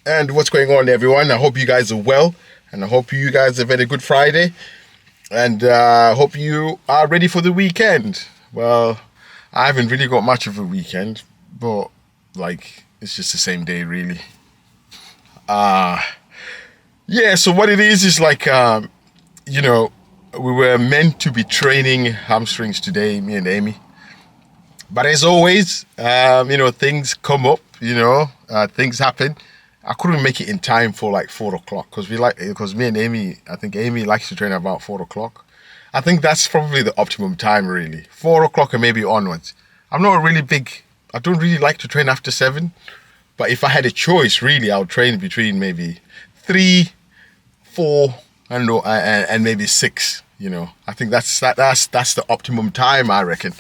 And what's going on, everyone? I hope you guys are well, and I hope you guys have had a good Friday, and I hope you are ready for the weekend. Well, I haven't really got much of a weekend, but it's just the same day, really. Uh yeah. So what it is you know, we were meant to be training hamstrings today, me and Amy. But as always, things come up, things happen. I couldn't make it in time for like 4 o'clock because me and Amy, I think Amy likes to train about 4 o'clock. I think that's probably the optimum time, really. 4 o'clock and maybe onwards. I don't really like to train after 7, but if I had a choice, really, I would train between maybe 3, 4, and maybe 6. I think that's the optimum time, I reckon.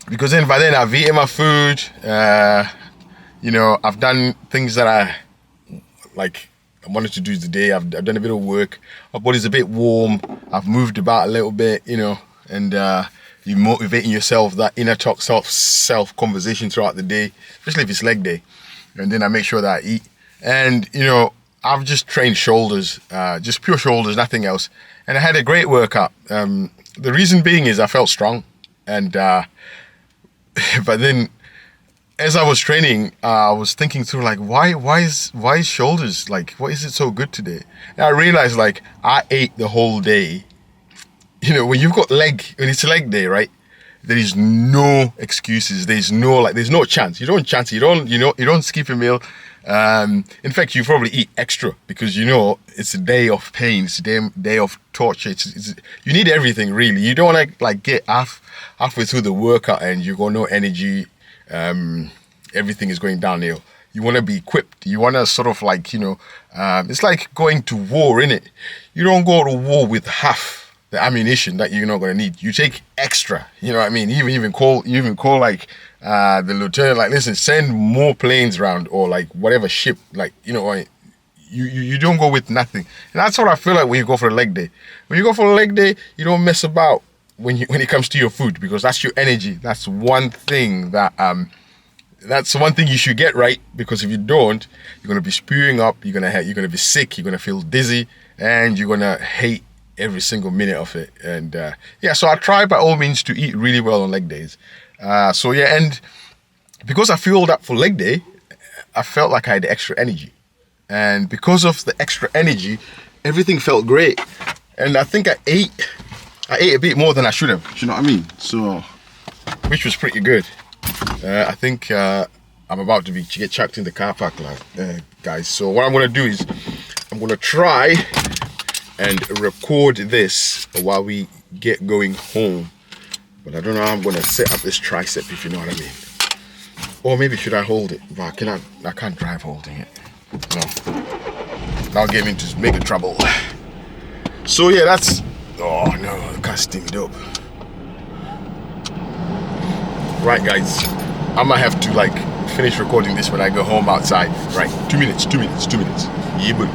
Because then by then I've eaten my food, I've done things that I wanted to do today. I've done a bit of work. My body's a bit warm. I've moved about a little bit, and you're motivating yourself, that inner talk, self conversation throughout the day, especially if it's leg day. And then I make sure that I eat. And, I've just trained shoulders, just pure shoulders, nothing else. And I had a great workout. The reason being is I felt strong. And but then as I was training, I was thinking through why is shoulders, what is it so good today? And I realized I ate the whole day. When when it's leg day, right? There is no excuses. There's no chance. You don't chance. You don't skip a meal. In fact, you probably eat extra because it's a day of pain. It's a day of torture. You need everything, really. You don't want to get halfway through the workout and you got no energy. Everything is going downhill. You want to be equipped. You want to sort of it's like going to war, innit? You don't go to war with half the ammunition that you're not going to need. You take extra. You know what I mean? You even call the lieutenant, listen, send more planes around or whatever ship, you don't go with nothing. And that's what I feel like when you go for a leg day. When you go for a leg day, you don't mess about when it comes to your food, because that's your energy. That's one thing you should get right, because if you don't, you're going to be spewing up, you're going to be sick, you're going to feel dizzy, and you're going to hate every single minute of it. And so I try by all means to eat really well on leg days. And because I fueled up for leg day, I felt like I had extra energy. And because of the extra energy, everything felt great. And I think I ate a bit more than I should have. Do you know what I mean? So, which was pretty good. I think I'm about to get chucked in the car park, guys. So what I'm going to do is I'm going to try and record this while we get going home. But I don't know how I'm going to set up this tricep, if you know what I mean. Or maybe should I hold it? But I can't drive holding it. No. That'll get me into bigger trouble. So yeah, that's... Oh no, I can't steam it up. Right, guys. I might have to finish recording this when I go home outside. Right, 2 minutes. Yeah, buddy.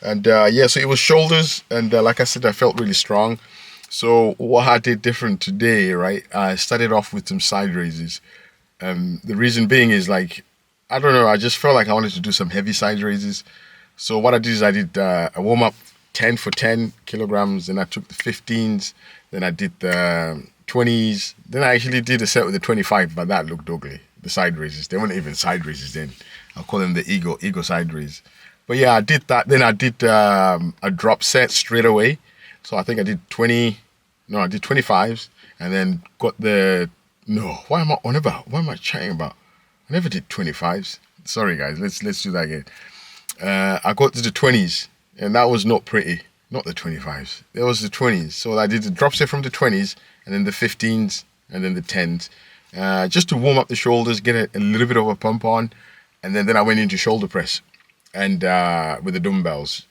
And so it was shoulders, and like I said, I felt really strong. So what I did different today, right? I started off with some side raises. The reason being is I don't know, I just felt like I wanted to do some heavy side raises. So what I did is I did a warm up 10 for 10 kilograms, then I took the 15s, then I did the 20s, then I actually did a set with the 25, but that looked ugly. The side raises, they weren't even side raises then. I'll call them the ego side raise. But yeah, I did that. Then I did a drop set straight away. So I think I did 25s, and then got what am I chatting about? I never did 25s. Sorry guys, let's do that again. I got to the 20s, and that was not pretty. Not the 25s. It was the 20s. So I did the drop set from the 20s, and then the 15s, and then the 10s. Just to warm up the shoulders, get a little bit of a pump on, and then I went into shoulder press, and with the dumbbells.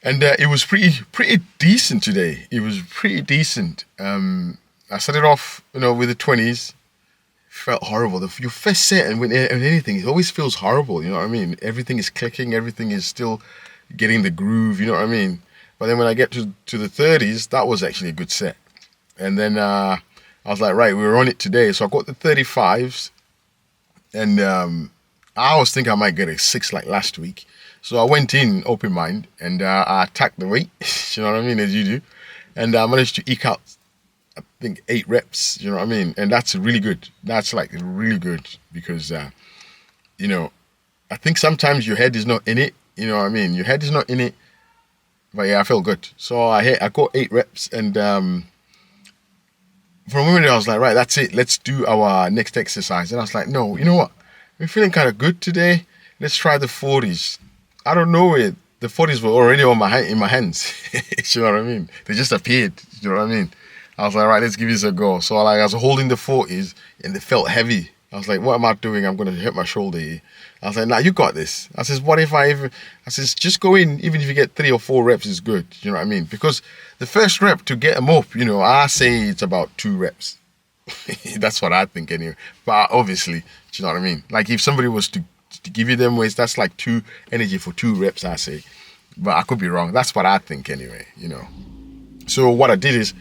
And it was pretty decent today. It was pretty decent. I started off, with the 20s. Felt horrible. Your first set and when anything, it always feels horrible. You know what I mean? Everything is clicking. Everything is still getting the groove. You know what I mean? But then when I get to the 30s, that was actually a good set. And then I was like, right, we were on it today. So I got the 35s, and I was thinking I might get a 6 like last week. So I went in open mind and I attacked the weight, you know what I mean, as you do. And I managed to eke out, I think, 8 reps, you know what I mean? And that's really good. That's like really good because, you know, I think sometimes your head is not in it, you know what I mean? Your head is not in it. But yeah, I feel good. So I got 8 reps and for a moment I was like, right, that's it. Let's do our next exercise. And I was like, no, you know what? I'm feeling kind of good today. Let's try the 40s. I don't know it. The 40s were already on in my hands. You know what I mean? They just appeared. You know what I mean? I was like, right, let's give this a go. So I was holding the 40s and they felt heavy. I was like, what am I doing? I'm going to hit my shoulder here. I was like, nah, you got this. I says, what if I says, just go in, even if you get 3 or 4 reps is good. You know what I mean? Because the first rep to get them up, you know, I say it's about 2 reps. That's what I think anyway. But obviously, do you know what I mean? Like if somebody was to give you them weights, that's like 2 energy for 2 reps, I say. But I could be wrong. That's what I think anyway, you know. So what I did is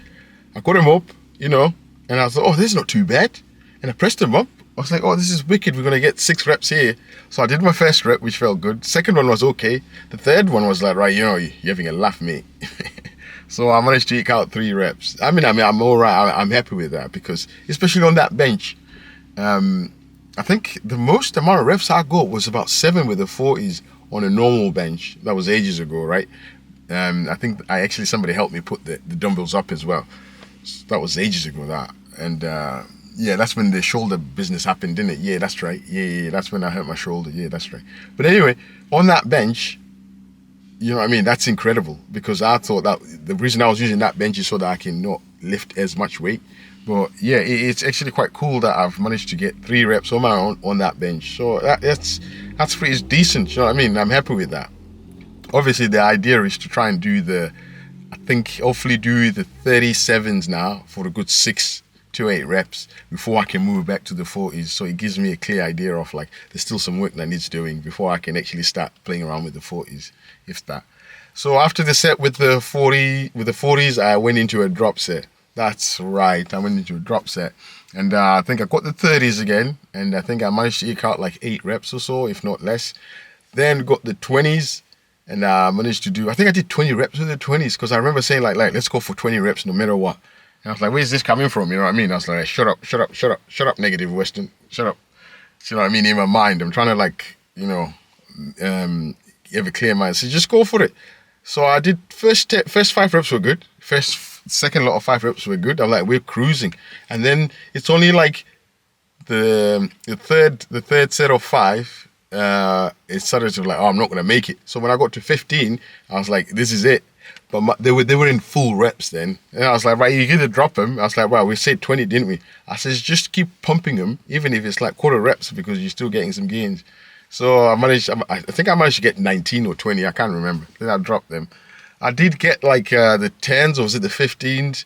I got them up, you know, and I was like, oh, this is not too bad. And I pressed them up. I was like, oh, this is wicked. We're going to get 6 reps here. So I did my first rep, which felt good. Second one was okay. The third one was like, right, you know, you're having a laugh, mate. So I managed to eke out 3 reps. I mean, I'm all right. I'm happy with that because, especially on that bench, I think the most amount of reps I got was about 7 with the 40s on a normal bench. That was ages ago, right? I think somebody helped me put the dumbbells up as well. So that was ages ago, that. And yeah, that's when the shoulder business happened, didn't it? Yeah, that's right. Yeah, that's when I hurt my shoulder. Yeah, that's right. But anyway, on that bench, you know what I mean? That's incredible because I thought that the reason I was using that bench is so that I can not lift as much weight. But yeah, it's actually quite cool that I've managed to get 3 reps on my own on that bench. So that's pretty decent. You know what I mean? I'm happy with that. Obviously, the idea is to try and do hopefully do the 37s now for a good 6 to 8 reps before I can move back to the 40s. So it gives me a clear idea of like, there's still some work that needs doing before I can actually start playing around with the 40s, if that. So after the set with the 40s, I went into a drop set. That's right, I went into a drop set. And I think I got the 30s again. And I think I managed to eke out like 8 reps or so, if not less. Then got the 20s. And I managed to I think I did 20 reps with the 20s because I remember saying like, let's go for 20 reps no matter what. And I was like, where's this coming from? You know what I mean? I was like, shut up, negative Western, shut up. You know what I mean? In my mind, I'm trying to like, you know, have a clear mind. So just go for it. So I did first 5 reps were good. Second lot of 5 reps were good. I'm like, we're cruising. And then it's only like the third set of 5. It started to like, oh, I'm not gonna make it. So when I got to 15, I was like, this is it. But they were in full reps then, and I was like, right, you're gonna drop them. I was like, wow, we said 20, didn't we? I says, just keep pumping them, even if it's like quarter reps, because you're still getting some gains. So I think I managed to get 19 or 20, I can't remember. Then I dropped them. I did get like the 10s, or was it the 15s?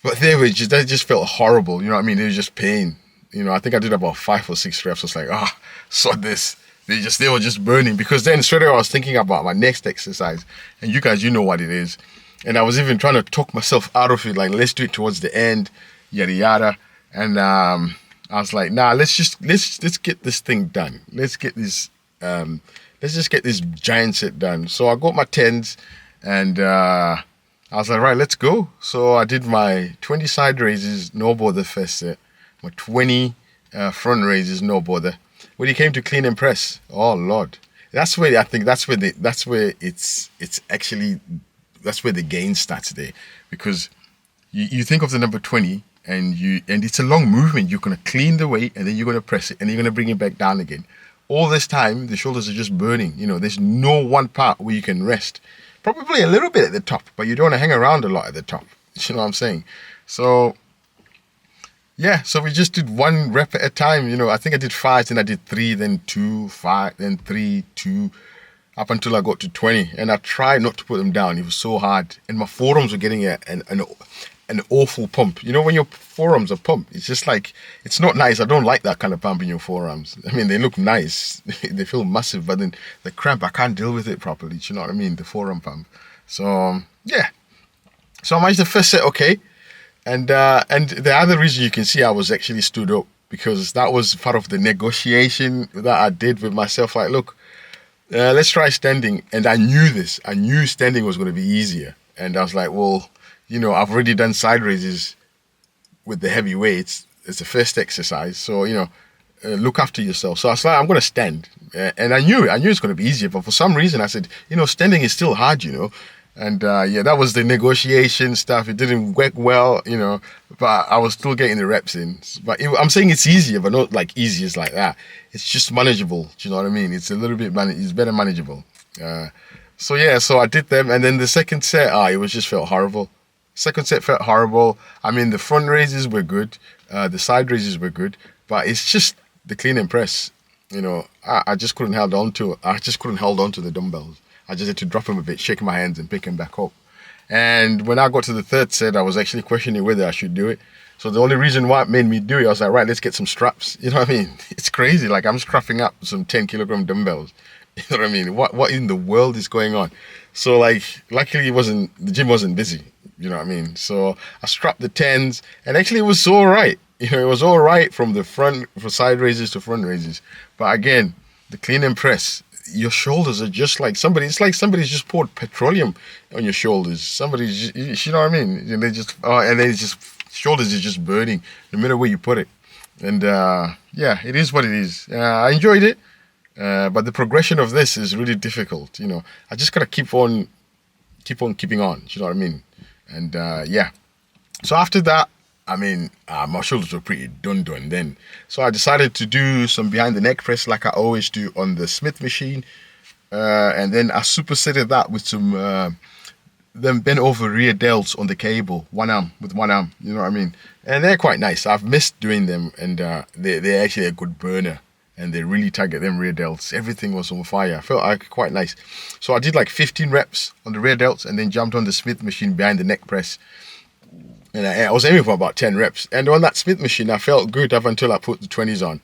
But they just felt horrible. You know what I mean? It was just pain. You know, I think I did about 5 or 6 reps. I was like, saw this. They were just burning because then straight away I was thinking about my next exercise, and you guys, you know what it is. And I was even trying to talk myself out of it, like, let's do it towards the end, yada yada. And I was like, nah, let's get this thing done. Let's just get this giant set done. So I got my 10s, and I was like, right, let's go. So I did my 20 side raises, no bother first set, my 20 front raises, no bother. When it came to clean and press, oh Lord, that's where the gain starts there, because you think of the number 20 and it's a long movement. You're gonna clean the weight and then you're gonna press it and then you're gonna bring it back down again. All this time the shoulders are just burning. You know, there's no one part where you can rest. Probably a little bit at the top, but you don't want to hang around a lot at the top. You know what I'm saying? So yeah, so we just did 1 rep at a time. You know, I think I did 5, then I did 3, then 2, 5, then 3, 2, up until I got to 20. And I tried not to put them down. It was so hard. And my forearms were getting an awful pump. You know, when your forearms are pumped, it's just like, it's not nice. I don't like that kind of pump in your forearms. I mean, they look nice. They feel massive, but then the cramp, I can't deal with it properly. Do you know what I mean? The forearm pump. So, yeah. So I managed the first set okay. And the other reason you can see I was actually stood up because that was part of the negotiation that I did with myself. Like, look, let's try standing. And I knew this. I knew standing was going to be easier. And I was like, well, I've already done side raises with the heavy weights. It's the first exercise. So, look after yourself. So I was like, I'm going to stand. And I knew it's going to be easier. But for some reason, I said, standing is still hard, And that was the negotiation stuff. It didn't work well, but I was still getting the reps in. But I'm saying it's easier, but not like easy as like that. It's just manageable. Do you know what I mean? It's a little bit, it's better manageable. So I did them. And then the second set, it was just felt horrible. Second set felt horrible. I mean, the front raises were good. The side raises were good. But it's just the clean and press. I just couldn't hold on to it. I just couldn't hold on to the dumbbells. I just had to drop them a bit, shake my hands and pick them back up. And when I got to the third set, I was actually questioning whether I should do it. So the only reason why it made me do it, I was like, right, let's get some straps. You know what I mean? It's crazy. Like, I'm strapping up some 10 kilogram dumbbells. You know what I mean? What in the world is going on? So like, luckily the gym wasn't busy. You know what I mean? So I strapped the 10s and actually it was all right. It was all right from the front, for side raises to front raises. But again, the clean and press, your shoulders are just like it's like somebody's just poured petroleum on your shoulders. You know what I mean? And shoulders is just burning no matter where you put it. And it is what it is. I enjoyed it, but the progression of this is really difficult. I just gotta keep on keeping on. You know what I mean? And so after that, I mean, my shoulders were pretty done then. So I decided to do some behind the neck press like I always do on the Smith machine. And then I superseded that with some them bent over rear delts on the cable, with one arm, you know what I mean? And they're quite nice. I've missed doing them, and they're actually a good burner. And they really target them rear delts. Everything was on fire. I felt like quite nice. So I did like 15 reps on the rear delts and then jumped on the Smith machine behind the neck press. And I was aiming for about 10 reps. And on that Smith machine, I felt good up until I put the 20s on.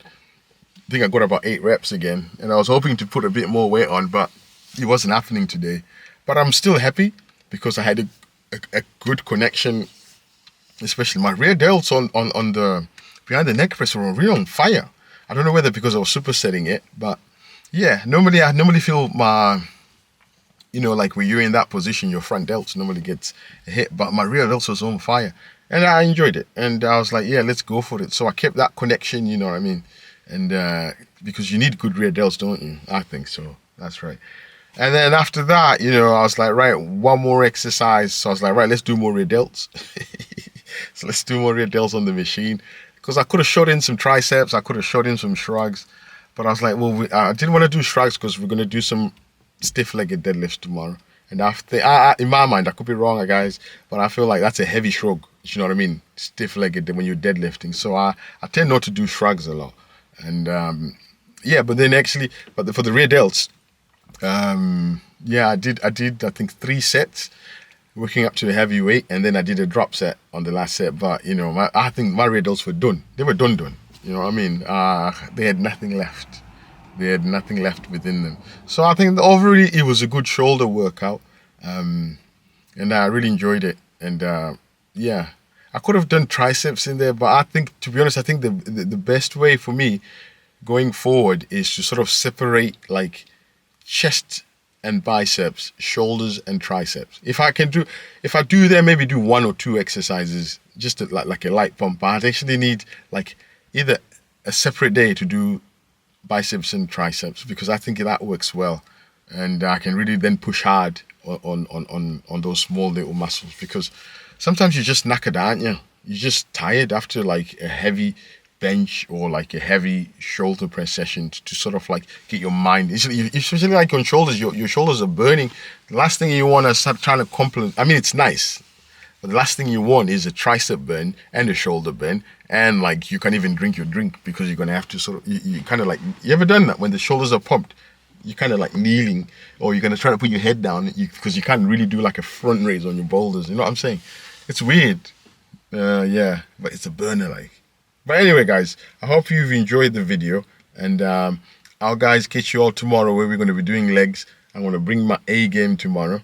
I think I got about 8 reps again. And I was hoping to put a bit more weight on, but it wasn't happening today. But I'm still happy because I had a good connection, especially my rear delts on the behind the neck press were really on fire. I don't know whether because I was supersetting it, but yeah, I normally feel my, like when you're in that position, your front delts normally gets a hit, but my rear delts was on fire and I enjoyed it. And I was like, yeah, let's go for it. So I kept that connection, you know what I mean? And because you need good rear delts, don't you? I think so. That's right. And then after that, I was like, right, one more exercise. So I was like, right, let's do more rear delts. So let's do more rear delts on the machine. Because I could have shot in some triceps, I could have shot in some shrugs, but I was like, well, I didn't want to do shrugs because we're going to do some stiff-legged deadlifts tomorrow. And after, in my mind, I could be wrong, guys, but I feel like that's a heavy shrug. You know what I mean? Stiff-legged when you're deadlifting. So I tend not to do shrugs a lot. And but then actually, for the rear delts, I did I think 3 sets. Working up to a heavy weight, and then I did a drop set on the last set. But I think my rear delts were done. They were done. You know what I mean? They had nothing left. They had nothing left within them. So I think overall it was a good shoulder workout, and I really enjoyed it. And I could have done triceps in there, but I think, to be honest, I think the best way for me going forward is to sort of separate like chest and biceps, shoulders and triceps. If I do them, maybe do 1 or 2 exercises, just like a light pump. But I'd actually need like either a separate day to do biceps and triceps, because I think that works well, and I can really then push hard on those small little muscles, because sometimes you're just knackered, aren't you? You're just tired after like a heavy bench or like a heavy shoulder press session to sort of like get your mind, especially like on shoulders, your shoulders are burning. The last thing you want to start trying to compliment, I mean, it's nice, but the last thing you want is a tricep burn and a shoulder burn, and like you can't even drink your drink because you're going to have to sort of, you kind of like, you ever done that when the shoulders are pumped? You're kind of like kneeling, or you're going to try to put your head down because you can't really do like a front raise on your boulders. You know what I'm saying? It's weird. But it's a burner like. But anyway, guys, I hope you've enjoyed the video, and I'll guys catch you all tomorrow where we're going to be doing legs. I'm going to bring my A game tomorrow.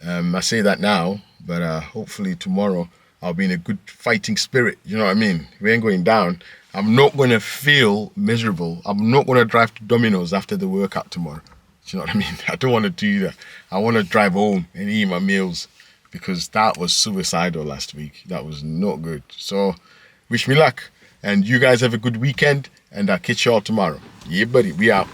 I say that now, but hopefully tomorrow I'll be in a good fighting spirit. You know what I mean? We ain't going down. I'm not going to feel miserable. I'm not going to drive to Domino's after the workout tomorrow. Do you know what I mean? I don't want to do that. I want to drive home and eat my meals, because that was suicidal last week. That was not good. So wish me luck, and you guys have a good weekend, and I'll catch you all tomorrow. Yeah, buddy, we out.